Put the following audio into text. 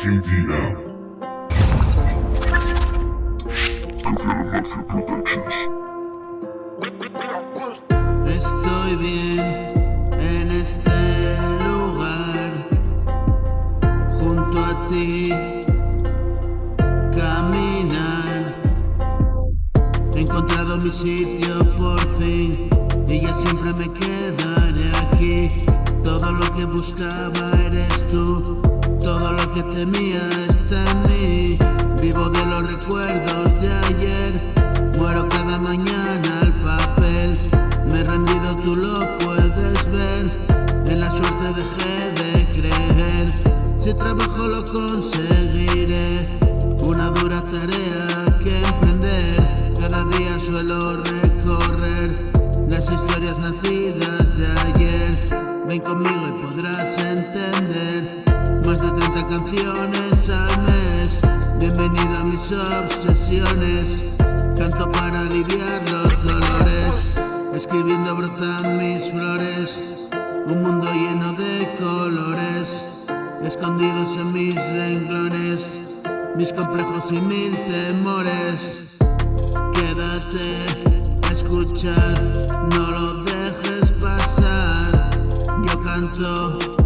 JDM. Estoy bien en este lugar, junto a ti, caminar. He encontrado mi sitio por fin y ya siempre me quedaré aquí. Todo lo que buscaba eres tú, todo lo que temía está en mí. Vivo de los recuerdos de ayer, muero cada mañana al papel. Me he rendido, tú lo puedes ver, en la suerte dejé de creer. Si trabajo lo conseguiré, una dura tarea que emprender. Cada día suelo recorrer las historias nacidas de ayer. Ven conmigo y podrás entender más de 30 canciones al mes. Bienvenido a mis obsesiones, canto para aliviar los dolores. Escribiendo brotan mis flores, un mundo lleno de colores, escondidos en mis renglones, mis complejos y mil temores. Quédate a escuchar, no lo dejes pasar. Yo canto